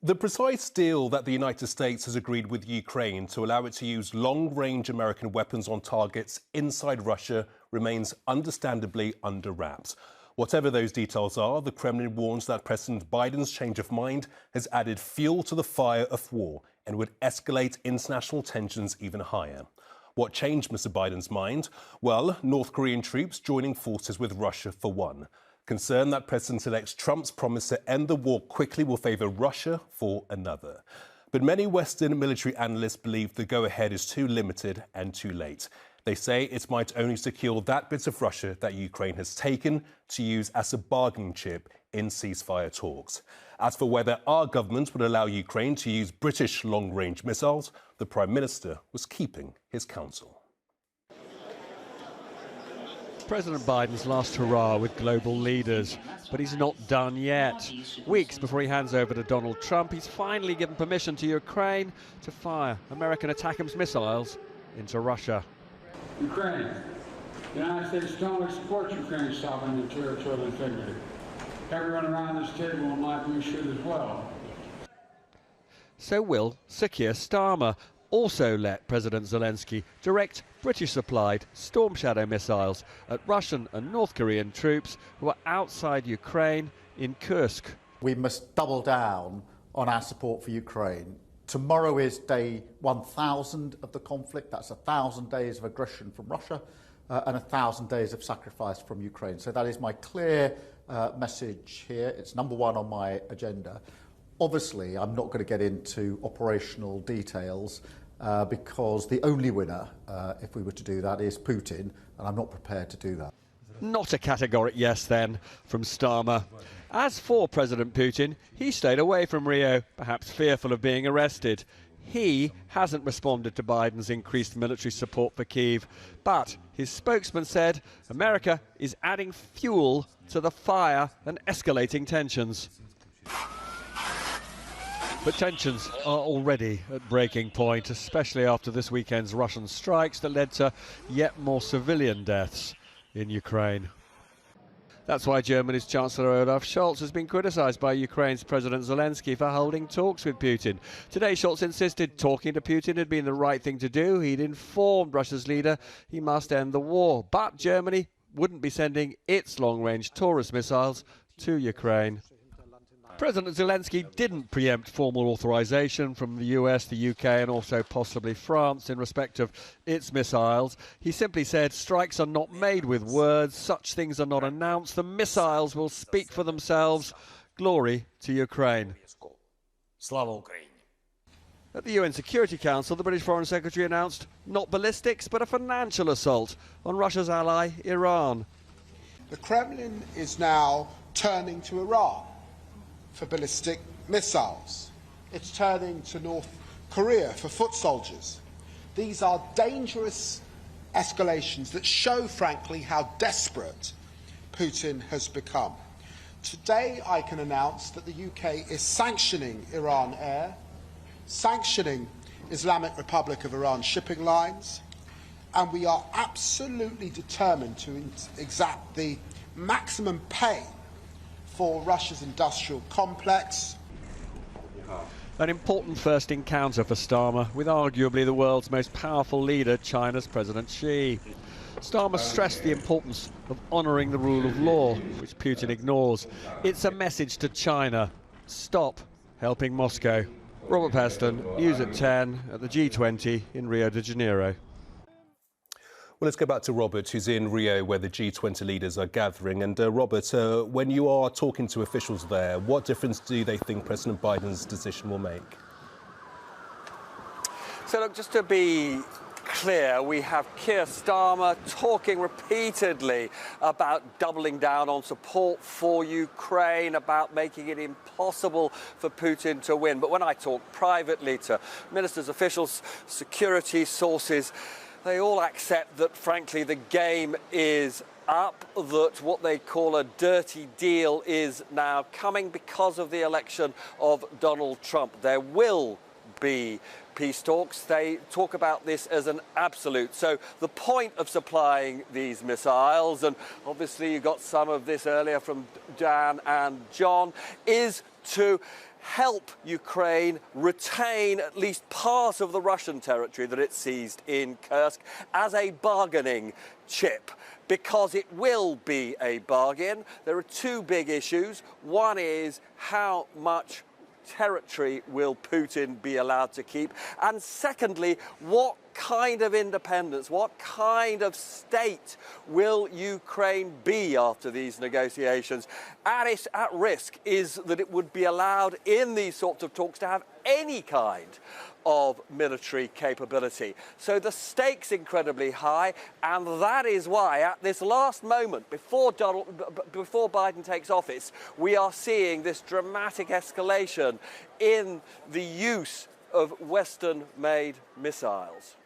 The precise deal that the United States has agreed with Ukraine to allow it to use long-range American weapons on targets inside Russia remains understandably under wraps. Whatever those details are, the Kremlin warns that President Biden's change of mind has added fuel to the fire of war and would escalate international tensions even higher. What changed Mr. Biden's mind? Well, North Korean troops joining forces with Russia for one. Concern that President-elect Trump's promise to end the war quickly will favour Russia for another. But many Western military analysts believe the go-ahead is too limited and too late. They say it might only secure that bit of Russia that Ukraine has taken to use as a bargaining chip in ceasefire talks. As for whether our government would allow Ukraine to use British long-range missiles, the Prime Minister was keeping his counsel. President Biden's last hurrah with global leaders, but he's not done yet. Weeks before he hands over to Donald Trump, he's finally given permission to Ukraine to fire American ATACMS missiles into Russia. Ukraine. The United States strongly supports Ukraine's sovereign and territorial integrity. Everyone around this table, in my view, should as well. So will Sir Keir Starmer also let President Zelensky direct British-supplied Storm Shadow missiles at Russian and North Korean troops who are outside Ukraine in Kursk. We must double down on our support for Ukraine. Tomorrow is day 1,000 of the conflict. That's 1,000 days of aggression from Russia and 1,000 days of sacrifice from Ukraine. So that is my clear message here. It's number one on my agenda. Obviously, I'm not going to get into operational details because the only winner, if we were to do that, is Putin, and I'm not prepared to do that. Not a categoric yes, then, from Starmer. As for President Putin, he stayed away from Rio, perhaps fearful of being arrested. He hasn't responded to Biden's increased military support for Kyiv, but his spokesman said America is adding fuel to the fire and escalating tensions. But tensions are already at breaking point, especially after this weekend's Russian strikes that led to yet more civilian deaths in Ukraine. That's why Germany's Chancellor Olaf Scholz has been criticised by Ukraine's President Zelensky for holding talks with Putin. Today, Scholz insisted talking to Putin had been the right thing to do. He'd informed Russia's leader he must end the war. But Germany wouldn't be sending its long-range Taurus missiles to Ukraine. President Zelensky didn't preempt formal authorization from the US, the UK and also possibly France in respect of its missiles. He simply said strikes are not made with words, such things are not announced, the missiles will speak for themselves. Glory to Ukraine. At the UN Security Council, the British Foreign Secretary announced not ballistics but a financial assault on Russia's ally, Iran. The Kremlin is now turning to Iran for ballistic missiles. It's turning to North Korea for foot soldiers. These are dangerous escalations that show, frankly, how desperate Putin has become. Today, I can announce that the UK is sanctioning Iran Air, sanctioning Islamic Republic of Iran shipping lines, and we are absolutely determined to exact the maximum pain for Russia's industrial complex. An important first encounter for Starmer with arguably the world's most powerful leader, China's President Xi. Starmer stressed the importance of honouring the rule of law, which Putin ignores. It's a message to China. Stop helping Moscow. Robert Peston, News at 10 at the G20 in Rio de Janeiro. Well, let's go back to Robert, who's in Rio, where the G20 leaders are gathering. And Robert, when you are talking to officials there, what difference do they think President Biden's decision will make? So, look, just to be clear, we have Keir Starmer talking repeatedly about doubling down on support for Ukraine, about making it impossible for Putin to win. But when I talk privately to ministers, officials, security sources, they all accept that, frankly, the game is up, that what they call a dirty deal is now coming because of the election of Donald Trump. There will be peace talks. They talk about this as an absolute. So the point of supplying these missiles, and obviously you got some of this earlier from Dan and John, is to help Ukraine retain at least part of the Russian territory that it seized in Kursk as a bargaining chip, because it will be a bargain. There are two big issues. One is how much territory will Putin be allowed to keep? And secondly, what kind of independence, what kind of state will Ukraine be after these negotiations? At risk is that it would be allowed in these sorts of talks to have any kind of military capability. So the stakes incredibly high, and that is why at this last moment before Biden takes office, we are seeing this dramatic escalation in the use of Western-made missiles.